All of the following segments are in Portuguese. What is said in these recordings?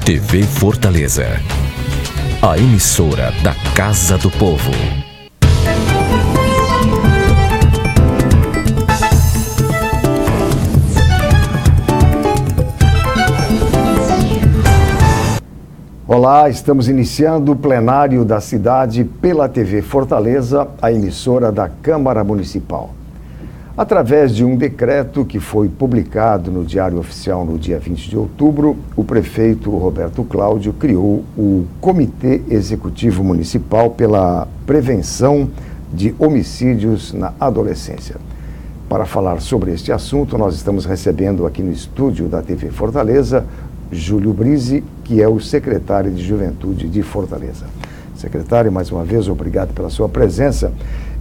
TV Fortaleza, a emissora da Casa do Povo. Olá, estamos iniciando o plenário da cidade pela TV Fortaleza, a emissora da Câmara Municipal. Através de um decreto que foi publicado no Diário Oficial no dia 20 de outubro, o prefeito Roberto Cláudio criou o Comitê Executivo Municipal pela Prevenção de Homicídios na Adolescência. Para falar sobre este assunto, nós estamos recebendo aqui no estúdio da TV Fortaleza Júlio Brise, que é o secretário de Juventude de Fortaleza. Secretário, mais uma vez, obrigado pela sua presença.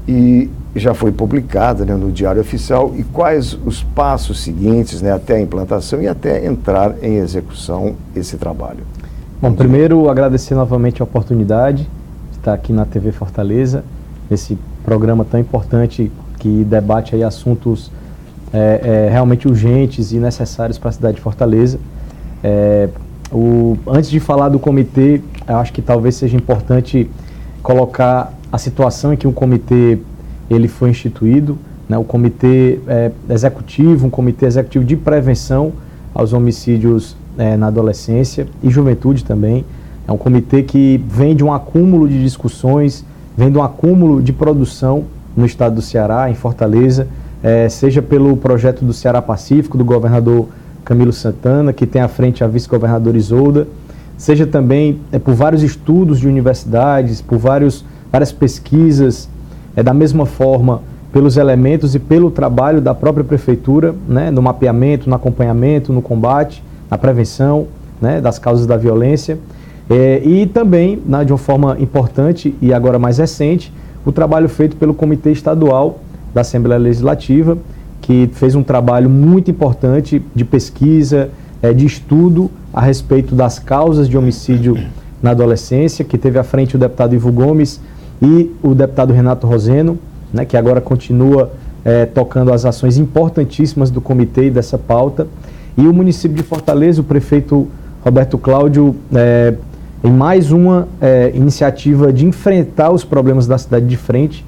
E já foi publicada, no Diário Oficial, e quais os passos seguintes, até a implantação e até entrar em execução esse trabalho? Bom, primeiro agradecer novamente a oportunidade de estar aqui na TV Fortaleza, nesse programa tão importante que debate aí assuntos realmente urgentes e necessários para a cidade de Fortaleza. Antes de falar do comitê, eu acho que talvez seja importante colocar a situação em que o comitê ele foi instituído, o comitê executivo, um comitê executivo de prevenção aos homicídios na adolescência e juventude também. É um comitê que vem de um acúmulo de discussões, vem de um acúmulo de produção no estado do Ceará, em Fortaleza, seja pelo projeto do Ceará Pacífico, do governador Camilo Santana, que tem à frente a vice-governadora Isolda, seja também por vários estudos de universidades, por várias pesquisas, da mesma forma pelos elementos e pelo trabalho da própria prefeitura, no mapeamento, no acompanhamento, no combate, na prevenção das causas da violência, e também, de uma forma importante e agora mais recente, o trabalho feito pelo Comitê Estadual da Assembleia Legislativa, que fez um trabalho muito importante de pesquisa, de estudo a respeito das causas de homicídio na adolescência, que teve à frente o deputado Ivo Gomes e o deputado Renato Roseno, que agora continua tocando as ações importantíssimas do comitê e dessa pauta. E o município de Fortaleza, o prefeito Roberto Cláudio, em mais uma iniciativa de enfrentar os problemas da cidade de frente,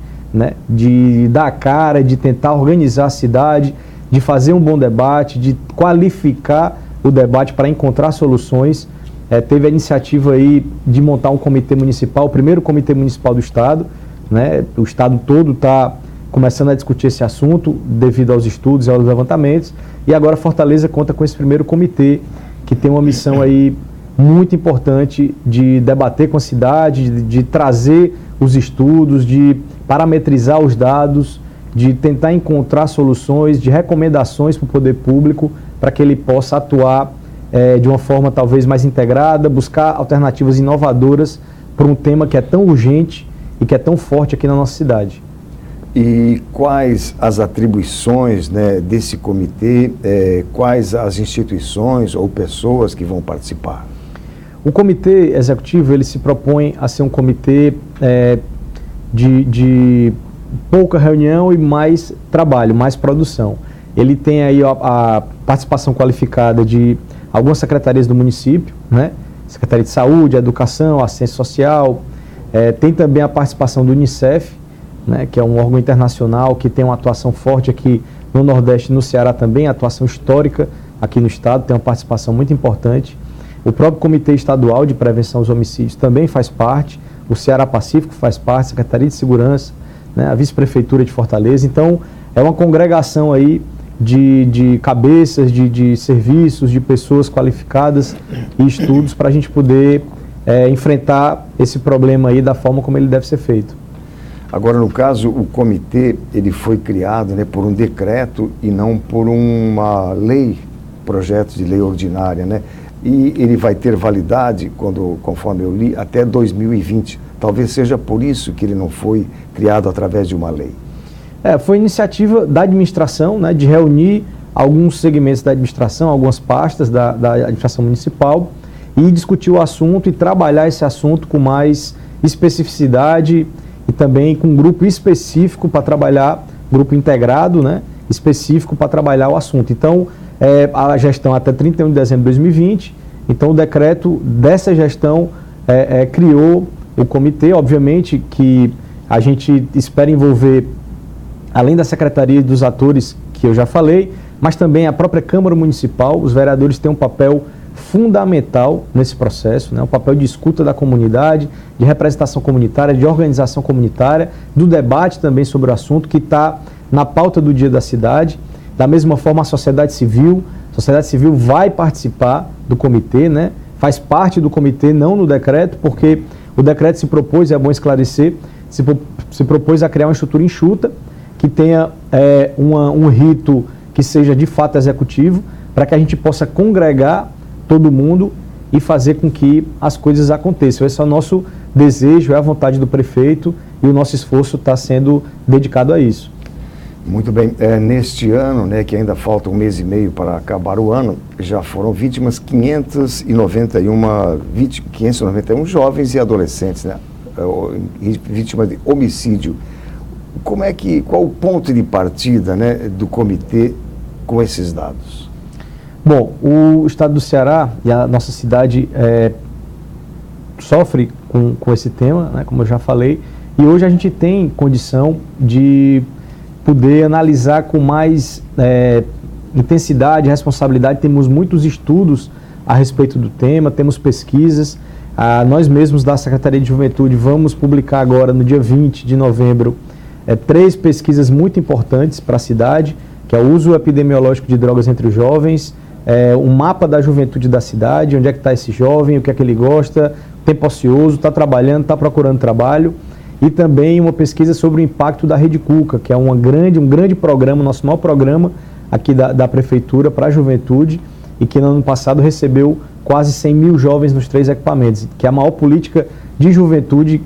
de dar a cara, de tentar organizar a cidade, de fazer um bom debate, de qualificar o debate para encontrar soluções. Teve a iniciativa aí de montar um comitê municipal, o primeiro comitê municipal do estado, o estado todo está começando a discutir esse assunto devido aos estudos e aos levantamentos, e agora Fortaleza conta com esse primeiro comitê que tem uma missão aí muito importante de debater com a cidade, de trazer os estudos, de parametrizar os dados, de tentar encontrar soluções, de recomendações para o poder público para que ele possa atuar de uma forma talvez mais integrada, buscar alternativas inovadoras para um tema que é tão urgente e que é tão forte aqui na nossa cidade. E quais as atribuições desse comitê, quais as instituições ou pessoas que vão participar? O comitê executivo ele se propõe a ser um comitê de pouca reunião e mais trabalho, mais produção. Ele tem aí a participação qualificada de algumas secretarias do município, Secretaria de Saúde, Educação, Assistência Social, tem também a participação do Unicef, que é um órgão internacional que tem uma atuação forte aqui no Nordeste e no Ceará também, atuação histórica aqui no estado, tem uma participação muito importante. O próprio Comitê Estadual de Prevenção aos Homicídios também faz parte, o Ceará Pacífico faz parte, a Secretaria de Segurança, a Vice-Prefeitura de Fortaleza. Então, é uma congregação aí de cabeças, de serviços, de pessoas qualificadas e estudos para a gente poder enfrentar esse problema aí da forma como ele deve ser feito. Agora, no caso, o comitê ele foi criado por um decreto e não por uma lei, projeto de lei ordinária, E ele vai ter validade, conforme eu li, até 2020. Talvez seja por isso que ele não foi criado através de uma lei. Foi iniciativa da administração, de reunir alguns segmentos da administração, algumas pastas da administração municipal e discutir o assunto e trabalhar esse assunto com mais especificidade e também com um grupo específico para trabalhar, grupo integrado, específico para trabalhar o assunto. Então, a gestão até 31 de dezembro de 2020, Então o decreto dessa gestão criou o comitê. Obviamente que a gente espera envolver, além da secretaria e dos atores que eu já falei, mas também a própria Câmara Municipal. Os vereadores têm um papel fundamental nesse processo, né? Um papel de escuta da comunidade, de representação comunitária, de organização comunitária, do debate também sobre o assunto que está na pauta do dia da cidade. Da mesma forma, a sociedade civil vai participar do comitê, né? Faz parte do comitê, não no decreto, porque o decreto se propôs, é bom esclarecer, se propôs a criar uma estrutura enxuta, que tenha um rito que seja de fato executivo, para que a gente possa congregar todo mundo e fazer com que as coisas aconteçam. Esse é o nosso desejo, é a vontade do prefeito e o nosso esforço está sendo dedicado a isso. Muito bem. Neste ano, né, que ainda falta um mês e meio para acabar o ano, já foram vítimas 591 jovens e adolescentes, né, vítimas de homicídio. Qual o ponto de partida, né, do comitê com esses dados? Bom, o estado do Ceará e a nossa cidade sofre com esse tema, né, como eu já falei, e hoje a gente tem condição de poder analisar com mais intensidade e responsabilidade. Temos muitos estudos a respeito do tema, temos pesquisas. Nós mesmos da Secretaria de Juventude vamos publicar agora, no dia 20 de novembro, 3 pesquisas muito importantes para a cidade, que é o uso epidemiológico de drogas entre os jovens, um mapa da juventude da cidade, onde é que está esse jovem, o que é que ele gosta, tempo ocioso, está trabalhando, está procurando trabalho, e também uma pesquisa sobre o impacto da Rede Cuca, que é um grande programa, nosso maior programa aqui da Prefeitura para a juventude, e que no ano passado recebeu quase 100 mil jovens nos 3 equipamentos, que é a maior política de juventude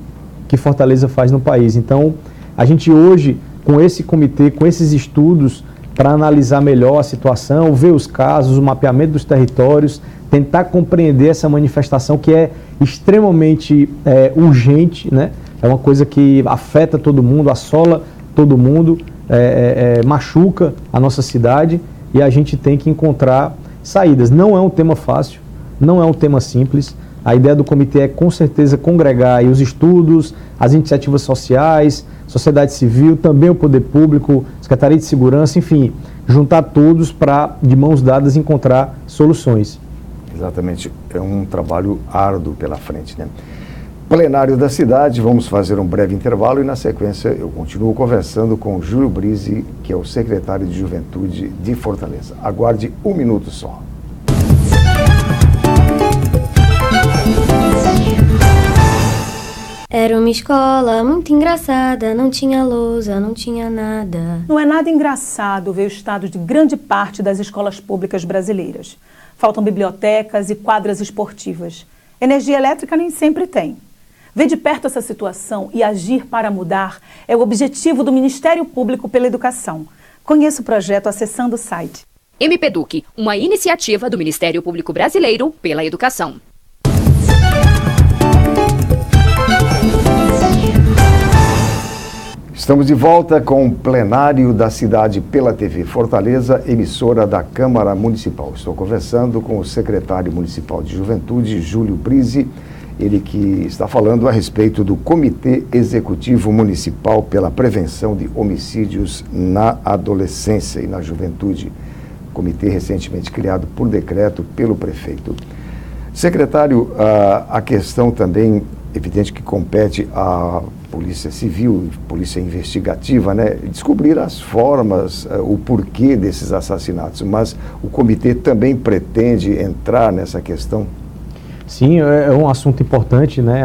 que Fortaleza faz no país. Então, a gente hoje, com esse comitê, com esses estudos, para analisar melhor a situação, ver os casos, o mapeamento dos territórios, tentar compreender essa manifestação que é extremamente urgente, né? É uma coisa que afeta todo mundo, assola todo mundo, machuca a nossa cidade, e a gente tem que encontrar saídas. Não é um tema fácil, não é um tema simples. A ideia do comitê é, com certeza, congregar aí os estudos, as iniciativas sociais, sociedade civil, também o poder público, Secretaria de Segurança, enfim, juntar todos para, de mãos dadas, encontrar soluções. Exatamente, é um trabalho árduo pela frente, né? Plenário da cidade, vamos fazer um breve intervalo e, na sequência, eu continuo conversando com o Júlio Brise, que é o secretário de Juventude de Fortaleza. Aguarde um minuto só. Era uma escola muito engraçada, não tinha lousa, não tinha nada. Não é nada engraçado ver o estado de grande parte das escolas públicas brasileiras. Faltam bibliotecas e quadras esportivas. Energia elétrica nem sempre tem. Ver de perto essa situação e agir para mudar é o objetivo do Ministério Público pela Educação. Conheça o projeto acessando o site. MPEDUC, uma iniciativa do Ministério Público Brasileiro pela Educação. Estamos de volta com o plenário da cidade pela TV Fortaleza, emissora da Câmara Municipal. Estou conversando com o secretário municipal de Juventude, Júlio Brise, ele que está falando a respeito do Comitê Executivo Municipal pela Prevenção de Homicídios na Adolescência e na Juventude. Comitê recentemente criado por decreto pelo prefeito. Secretário, a questão também, evidente que compete à Polícia Civil, Polícia Investigativa, né, descobrir as formas, o porquê desses assassinatos, mas o comitê também pretende entrar nessa questão? Sim, é um assunto importante, né?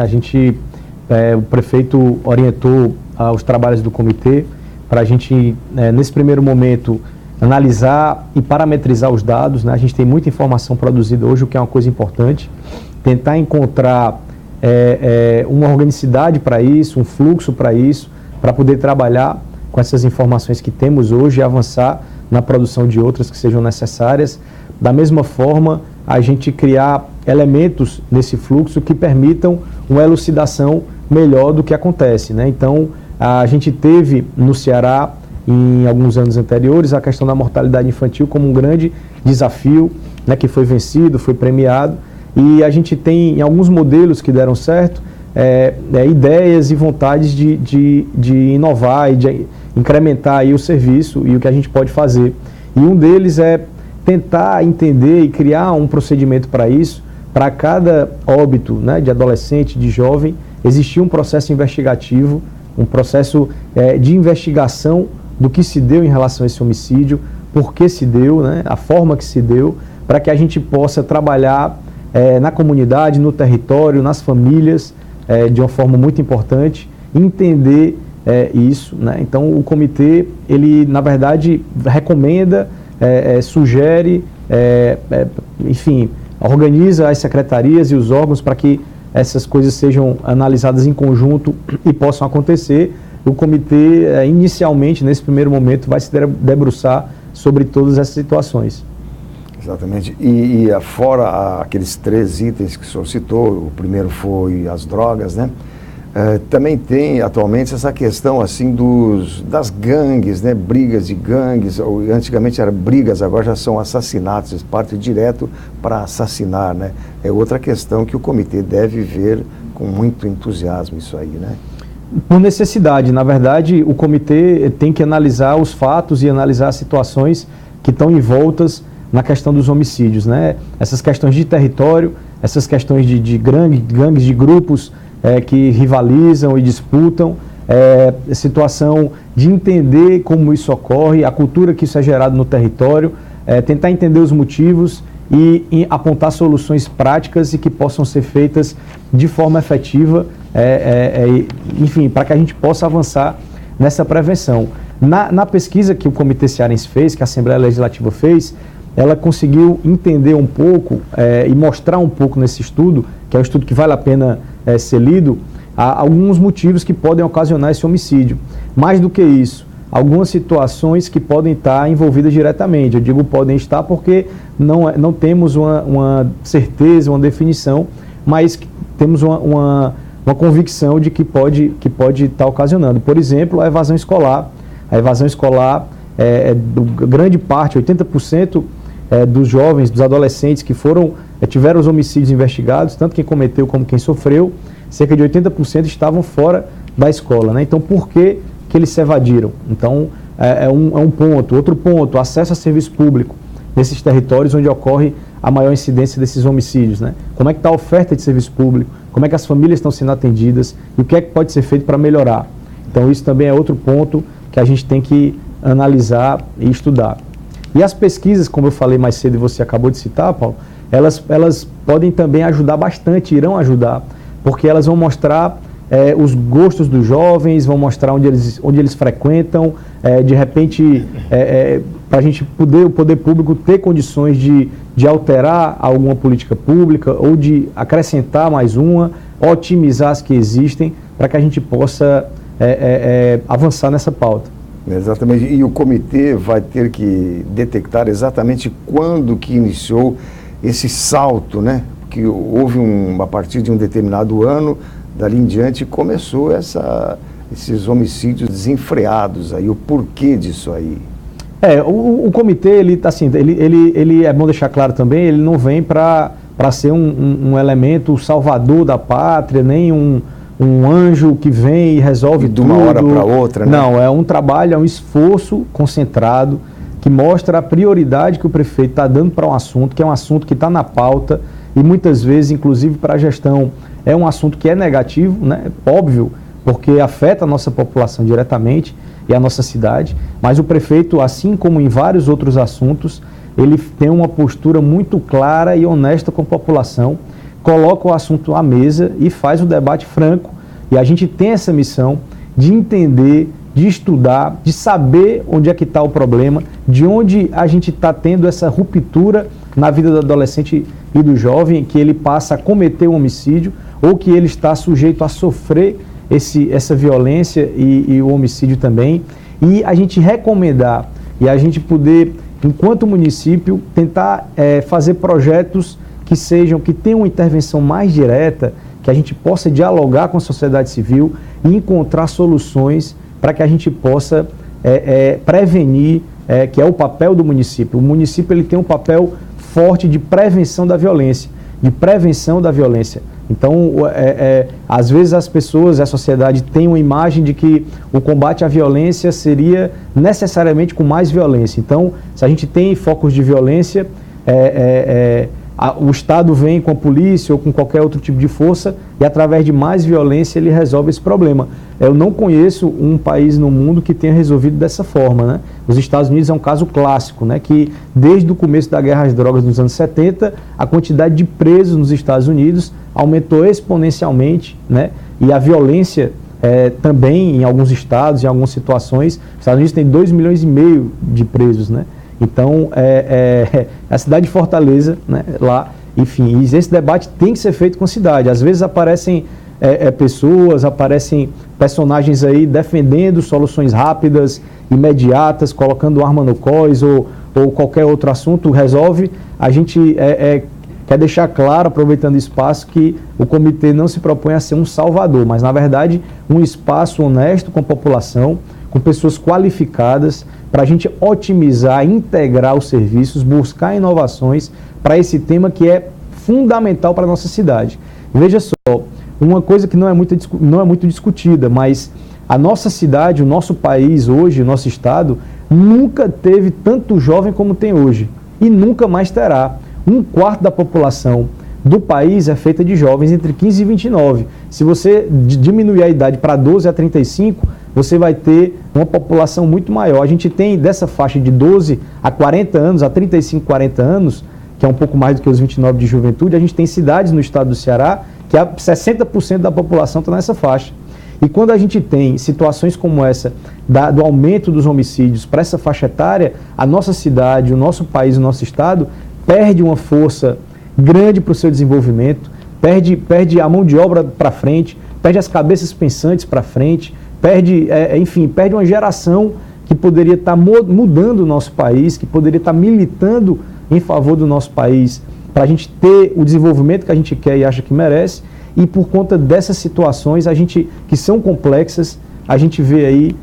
O prefeito orientou os trabalhos do comitê para a gente, nesse primeiro momento, analisar e parametrizar os dados, né? A gente tem muita informação produzida hoje, o que é uma coisa importante, tentar encontrar uma organicidade para isso, um fluxo para isso, para poder trabalhar com essas informações que temos hoje e avançar na produção de outras que sejam necessárias. Da mesma forma, a gente criar elementos nesse fluxo que permitam uma elucidação melhor do que acontece, né? Então, a gente teve no Ceará, em alguns anos anteriores, a questão da mortalidade infantil como um grande desafio, né, que foi vencido, foi premiado, e a gente tem, em alguns modelos que deram certo, ideias e vontades de inovar e de incrementar aí o serviço e o que a gente pode fazer. E um deles é tentar entender e criar um procedimento para isso. Para cada óbito, né, de adolescente, de jovem, existia um processo investigativo, um processo de investigação do que se deu em relação a esse homicídio, por que se deu, né, a forma que se deu, para que a gente possa trabalhar na comunidade, no território, nas famílias, de uma forma muito importante, entender isso, né? Então o comitê, ele na verdade recomenda, sugere, enfim, organiza as secretarias e os órgãos para que essas coisas sejam analisadas em conjunto e possam acontecer. O comitê, inicialmente, nesse primeiro momento, vai se debruçar sobre todas essas situações. Exatamente. E fora aqueles 3 itens que o senhor citou, o primeiro foi as drogas, né? Também tem atualmente essa questão assim das gangues, né? Brigas de gangues, antigamente eram brigas, agora já são assassinatos, eles partem direto para assassinar, né? É outra questão que o comitê deve ver com muito entusiasmo isso aí, né? Por necessidade, na verdade, o comitê tem que analisar os fatos e analisar as situações que estão envoltas na questão dos homicídios, né? Essas questões de território, essas questões de gangues, de grupos que rivalizam e disputam, situação de entender como isso ocorre, a cultura que isso é gerado no território, tentar entender os motivos e apontar soluções práticas e que possam ser feitas de forma efetiva, enfim, para que a gente possa avançar nessa prevenção. Na pesquisa que o Comitê Cearense fez, que a Assembleia Legislativa fez, ela conseguiu entender um pouco e mostrar um pouco nesse estudo, que é um estudo que vale a pena ser lido, alguns motivos que podem ocasionar esse homicídio. Mais do que isso, algumas situações que podem estar envolvidas diretamente. Eu digo podem estar porque não temos uma certeza, uma definição, mas temos uma convicção de que pode estar ocasionando. Por exemplo, a evasão escolar. A evasão escolar, grande parte, 80% dos jovens, dos adolescentes que tiveram os homicídios investigados, tanto quem cometeu como quem sofreu, cerca de 80% estavam fora da escola, né? Então, por que eles se evadiram? Então, é um ponto. Outro ponto, acesso a serviço público nesses territórios onde ocorre a maior incidência desses homicídios, né? Como é que está a oferta de serviço público? Como é que as famílias estão sendo atendidas? E o que é que pode ser feito para melhorar? Então, isso também é outro ponto que a gente tem que analisar e estudar. E as pesquisas, como eu falei mais cedo e você acabou de citar, Paulo, elas podem também ajudar bastante, irão ajudar, porque elas vão mostrar os gostos dos jovens, vão mostrar onde eles frequentam, de repente, para a gente o poder público ter condições de alterar alguma política pública ou de acrescentar mais uma, otimizar as que existem, para que a gente possa avançar nessa pauta. Exatamente, e o comitê vai ter que detectar exatamente quando que iniciou esse salto, né? Que houve a partir de um determinado ano, dali em diante começou esses homicídios desenfreados aí, o porquê disso aí? O comitê, ele é bom deixar claro também, ele não vem para ser um elemento salvador da pátria, nem um anjo que vem e resolve tudo. De uma hora para outra, né? Não, é um trabalho, é um esforço concentrado que mostra a prioridade que o prefeito está dando para um assunto, que é um assunto que está na pauta e muitas vezes, inclusive para a gestão, é um assunto que é negativo, né? Óbvio, porque afeta a nossa população diretamente e a nossa cidade, mas o prefeito, assim como em vários outros assuntos, ele tem uma postura muito clara e honesta com a população, coloca o assunto à mesa e faz o debate franco. E a gente tem essa missão de entender, de estudar, de saber onde é que está o problema, de onde a gente está tendo essa ruptura na vida do adolescente e do jovem, que ele passa a cometer um homicídio ou que ele está sujeito a sofrer essa violência e o homicídio também. E a gente recomendar e a gente poder, enquanto município, tentar fazer projetos que tenham uma intervenção mais direta, que a gente possa dialogar com a sociedade civil e encontrar soluções para que a gente possa prevenir, que é o papel do município. O município ele tem um papel forte de prevenção da violência. de prevenção da violência. Então, às vezes as pessoas, a sociedade tem uma imagem de que o combate à violência seria necessariamente com mais violência. Então, se a gente tem focos de violência, o Estado vem com a polícia ou com qualquer outro tipo de força e através de mais violência ele resolve esse problema. Eu não conheço um país no mundo que tenha resolvido dessa forma, né? Os Estados Unidos é um caso clássico, né? Que desde o começo da guerra às drogas nos anos 70, a quantidade de presos nos Estados Unidos aumentou exponencialmente, né? E a violência também em alguns estados, em algumas situações, os Estados Unidos tem 2,5 milhões de presos, né? Então, a cidade de Fortaleza, né, lá, enfim, esse debate tem que ser feito com a cidade. Às vezes aparecem pessoas, aparecem personagens aí defendendo soluções rápidas, imediatas, colocando arma no cós ou qualquer outro assunto resolve. A gente quer deixar claro, aproveitando o espaço, que o comitê não se propõe a ser um salvador, mas, na verdade, um espaço honesto com a população, com pessoas qualificadas, para a gente otimizar, integrar os serviços, buscar inovações para esse tema que é fundamental para a nossa cidade. Veja só, uma coisa que não é muito discutida, mas a nossa cidade, o nosso país hoje, o nosso estado, nunca teve tanto jovem como tem hoje e nunca mais terá. 1/4 da população do país é feita de jovens entre 15 e 29. Se você diminuir a idade para 12 a 35, você vai ter uma população muito maior. A gente tem dessa faixa de 12 a 40 anos, a 35, 40 anos, que é um pouco mais do que os 29 de juventude, a gente tem cidades no estado do Ceará que 60% da população está nessa faixa. E quando a gente tem situações como essa, do aumento dos homicídios para essa faixa etária, a nossa cidade, o nosso país, o nosso estado, perde uma força grande para o seu desenvolvimento, perde a mão de obra para frente, perde as cabeças pensantes para frente, perde uma geração que poderia estar mudando o nosso país, que poderia estar militando em favor do nosso país, para a gente ter o desenvolvimento que a gente quer e acha que merece, e por conta dessas situações, que são complexas, a gente vê aí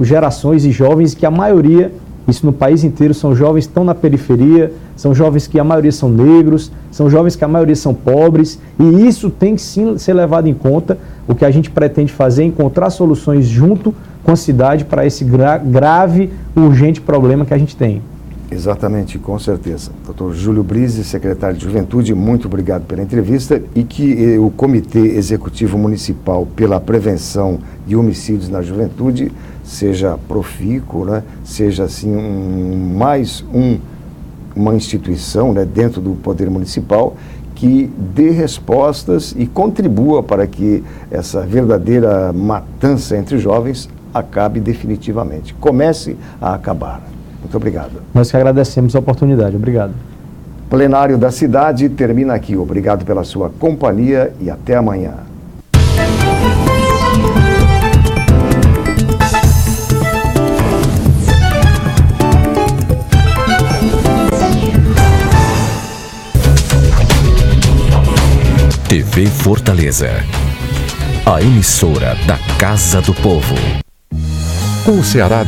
gerações e jovens que a maioria, isso no país inteiro, são jovens que estão na periferia, são jovens que a maioria são negros, são jovens que a maioria são pobres, e isso tem que sim ser levado em conta. O que a gente pretende fazer é encontrar soluções junto com a cidade para esse grave, urgente problema que a gente tem. Exatamente, com certeza. Dr. Júlio Brise, secretário de Juventude, muito obrigado pela entrevista e que o Comitê Executivo Municipal pela Prevenção de Homicídios na Juventude seja profícuo, né? Seja assim uma instituição, né, dentro do Poder Municipal que dê respostas e contribua para que essa verdadeira matança entre jovens acabe definitivamente. Comece a acabar. Muito obrigado. Nós que agradecemos a oportunidade. Obrigado. Plenário da Cidade termina aqui. Obrigado pela sua companhia e até amanhã. TV Fortaleza, a emissora da Casa do Povo. Com o Ceará